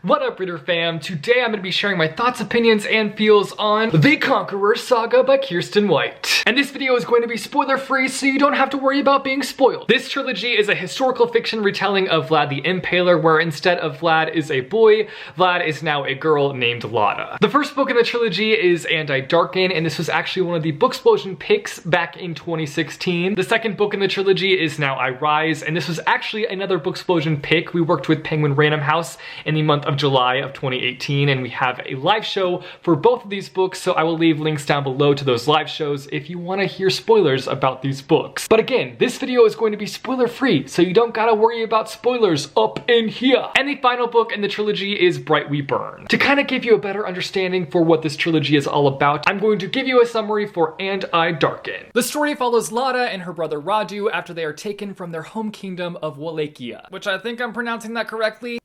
What up, Reader fam? Today I'm going to be sharing my thoughts, opinions, and feels on The Conqueror'S Saga by Kiersten White. And this video is going to be spoiler-free, so you don't have to worry about being spoiled. This trilogy is a historical fiction retelling of Vlad the Impaler, where instead of Vlad is a boy, Vlad is now a girl named Lada. The first book in the trilogy is Darken, and this was actually one of the Booksplosion picks back in 2016. The second book in the trilogy is Now I Rise, and this was actually another Booksplosion pick. We worked with Penguin Random House in the month of July of 2018, and we have a live show for both of these books, so I will leave links down below to those live shows if you want to hear spoilers about these books. But again, this video is going to be spoiler free, so you don't gotta worry about spoilers up in here. And the final book in the trilogy is Bright We Burn. To kind of give you a better understanding for what this trilogy is all about, I'm going to give you a summary for And I Darken. The story follows Lada and her brother Radu after they are taken from their home kingdom of Wallachia, which I think I'm pronouncing that correctly.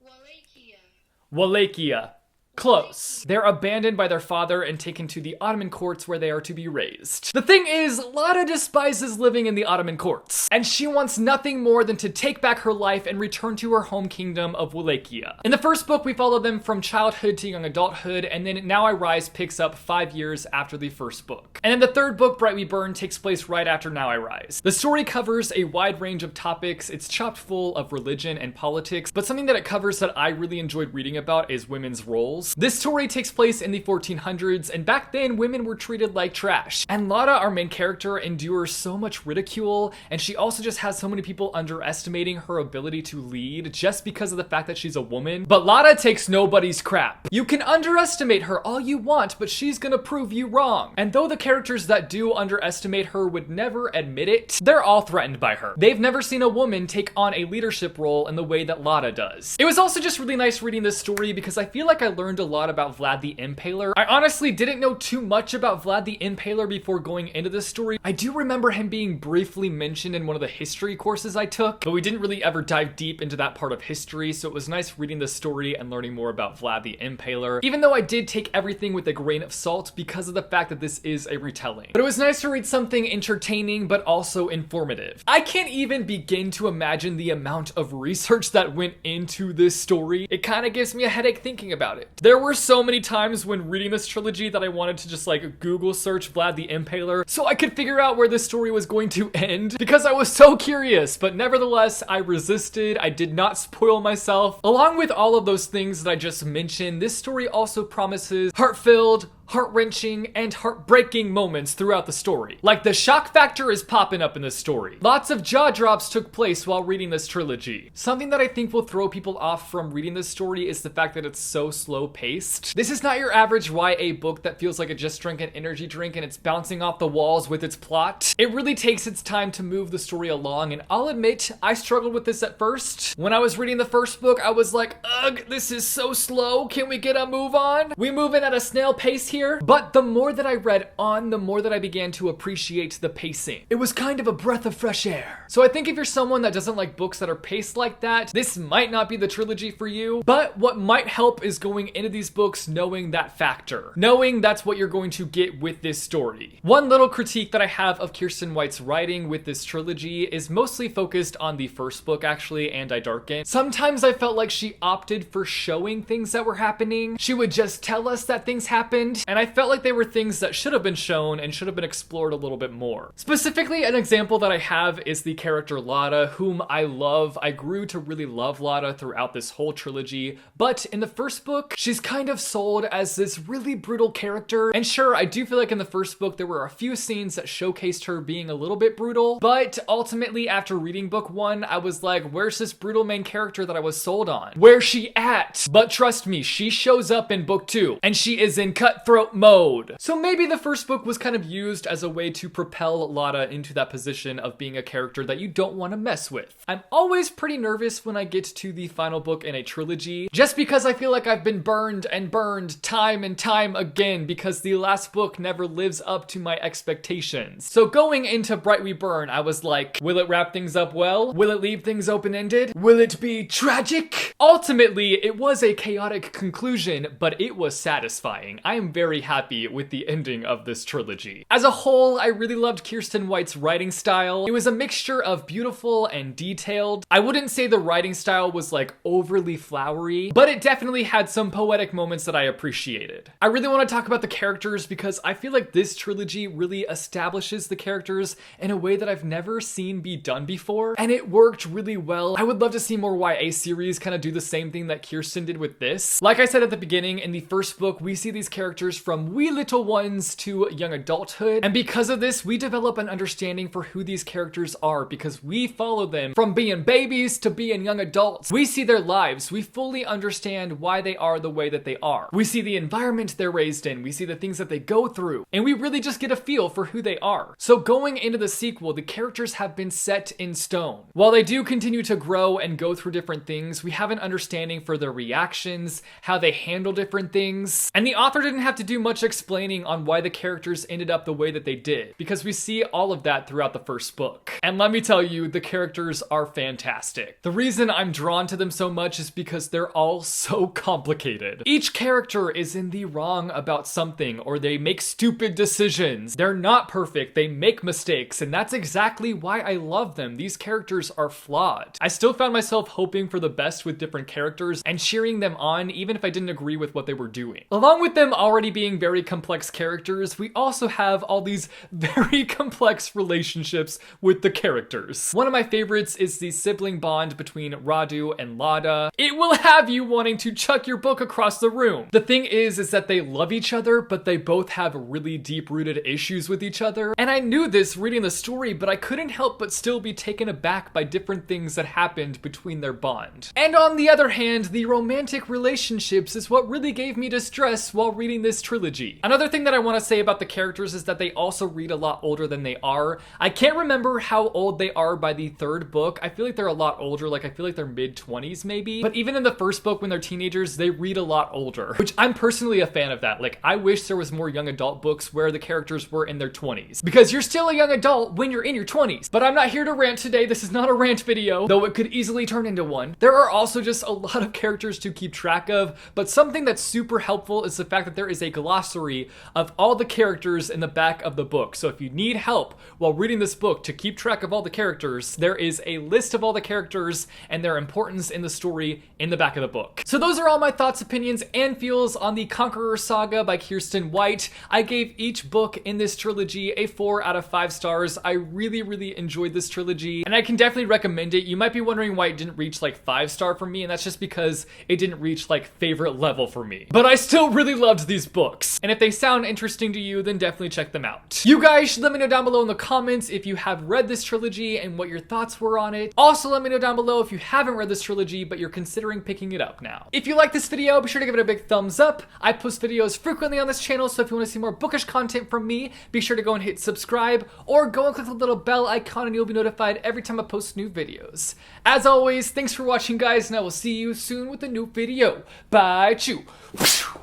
Wallachia. Close. They're abandoned by their father and taken to the Ottoman courts where they are to be raised. The thing is, Lada despises living in the Ottoman courts, and she wants nothing more than to take back her life and return to her home kingdom of Wallachia. In the first book, we follow them from childhood to young adulthood, and then Now I Rise picks up 5 years after the first book. And then the third book, Bright We Burn, takes place right after Now I Rise. The story covers a wide range of topics. It's chock full of religion and politics, but something that it covers that I really enjoyed reading about is women's roles. This story takes place in the 1400s, and back then women were treated like trash. And Lada, our main character, endures so much ridicule, and she also just has so many people underestimating her ability to lead just because of the fact that she's a woman. But Lada takes nobody's crap. You can underestimate her all you want, but she's gonna prove you wrong. And though the characters that do underestimate her would never admit it, they're all threatened by her. They've never seen a woman take on a leadership role in the way that Lada does. It was also just really nice reading this story because I feel like I learned a lot about Vlad the Impaler. I honestly didn't know too much about Vlad the Impaler before going into this story. I do remember him being briefly mentioned in one of the history courses I took, but we didn't really ever dive deep into that part of history, so it was nice reading this story and learning more about Vlad the Impaler, even though I did take everything with a grain of salt because of the fact that this is a retelling. But it was nice to read something entertaining but also informative. I can't even begin to imagine the amount of research that went into this story. It kind of gives me a headache thinking about it. There were so many times when reading this trilogy that I wanted to just like Google search Vlad the Impaler so I could figure out where this story was going to end because I was so curious, but nevertheless I resisted. I did not spoil myself. Along with all of those things that I just mentioned, this story also promises heart-filled, heart-wrenching, and heartbreaking moments throughout the story. Like, the shock factor is popping up in this story. Lots of jaw drops took place while reading this trilogy. Something that I think will throw people off from reading this story is the fact that it's so slow-paced. This is not your average YA book that feels like it just drank an energy drink and it's bouncing off the walls with its plot. It really takes its time to move the story along, and I'll admit, I struggled with this at first. When I was reading the first book, I was like, ugh, this is so slow. Can we get a move on? We move in at a snail pace here. But the more that I read on, the more that I began to appreciate the pacing. It was kind of a breath of fresh air. So I think if you're someone that doesn't like books that are paced like that, this might not be the trilogy for you. But what might help is going into these books knowing that factor. Knowing that's what you're going to get with this story. One little critique that I have of Kiersten White's writing with this trilogy is mostly focused on the first book, actually, And I Darken. Sometimes I felt like she opted for showing things that were happening. She would just tell us that things happened, and I felt like they were things that should have been shown and should have been explored a little bit more. Specifically, an example that I have is the character Lada, whom I love. I grew to really love Lada throughout this whole trilogy, but in the first book, she's kind of sold as this really brutal character. And sure, I do feel like in the first book, there were a few scenes that showcased her being a little bit brutal, but ultimately, after reading book 1, I was like, where's this brutal main character that I was sold on? Where's she at? But trust me, she shows up in book 2, and she is in cutthroat mode. So maybe the first book was kind of used as a way to propel Lada into that position of being a character that you don't want to mess with. I'm always pretty nervous when I get to the final book in a trilogy, just because I feel like I've been burned and burned time and time again because the last book never lives up to my expectations. So going into Bright We Burn, I was like, will it wrap things up well? Will it leave things open-ended? Will it be tragic? Ultimately, it was a chaotic conclusion, but it was satisfying. I am very very happy with the ending of this trilogy. As a whole, I really loved Kiersten White's writing style. It was a mixture of beautiful and detailed. I wouldn't say the writing style was like overly flowery, but it definitely had some poetic moments that I appreciated. I really want to talk about the characters because I feel like this trilogy really establishes the characters in a way that I've never seen be done before, and it worked really well. I would love to see more YA series kind of do the same thing that Kiersten did with this. Like I said at the beginning, in the first book, we see these characters from wee little ones to young adulthood, and because of this, we develop an understanding for who these characters are because we follow them from being babies to being young adults. We see their lives. We fully understand why they are the way that they are. We see the environment they're raised in. We see the things that they go through, and we really just get a feel for who they are. So going into the sequel, the characters have been set in stone. While they do continue to grow and go through different things, we have an understanding for their reactions, how they handle different things, and the author didn't have to do much explaining on why the characters ended up the way that they did, because we see all of that throughout the first book. And let me tell you, the characters are fantastic. The reason I'm drawn to them so much is because they're all so complicated. Each character is in the wrong about something, or they make stupid decisions. They're not perfect, they make mistakes, and that's exactly why I love them. These characters are flawed. I still found myself hoping for the best with different characters and cheering them on even if I didn't agree with what they were doing. Along with them already being very complex characters, we also have all these very complex relationships with the characters. One of my favorites is the sibling bond between Radu and Lada. It will have you wanting to chuck your book across the room. The thing is that they love each other, but they both have really deep-rooted issues with each other. And I knew this reading the story, but I couldn't help but still be taken aback by different things that happened between their bond. And on the other hand, the romantic relationships is what really gave me distress while reading this trilogy. Another thing that I want to say about the characters is that they also read a lot older than they are. I can't remember how old they are by the third book. I feel like they're a lot older, like I feel like they're mid-20s maybe. But even in the first book when they're teenagers, they read a lot older, which I'm personally a fan of that. Like, I wish there was more young adult books where the characters were in their 20s, because you're still a young adult when you're in your 20s. But I'm not here to rant today. This is not a rant video, though it could easily turn into one. There are also just a lot of characters to keep track of, but something that's super helpful is the fact that there is a glossary of all the characters in the back of the book. So if you need help while reading this book to keep track of all the characters, there is a list of all the characters and their importance in the story in the back of the book. So those are all my thoughts, opinions, and feels on the Conqueror's Saga by Kiersten White. I gave each book in this trilogy a 4 out of 5 stars. I really enjoyed this trilogy, and I can definitely recommend it. You might be wondering why it didn't reach like 5-star for me, and that's just because it didn't reach like favorite level for me. But I still really loved these books, and if they sound interesting to you, then definitely check them out. You guys should let me know down below in the comments if you have read this trilogy and what your thoughts were on it. Also, let me know down below if you haven't read this trilogy, but you're considering picking it up now. If you like this video, be sure to give it a big thumbs up. I post videos frequently on this channel, so if you want to see more bookish content from me, be sure to go and hit subscribe, or go and click the little bell icon and you'll be notified every time I post new videos. As always, thanks for watching, guys, and I will see you soon with a new video. Bye, chew.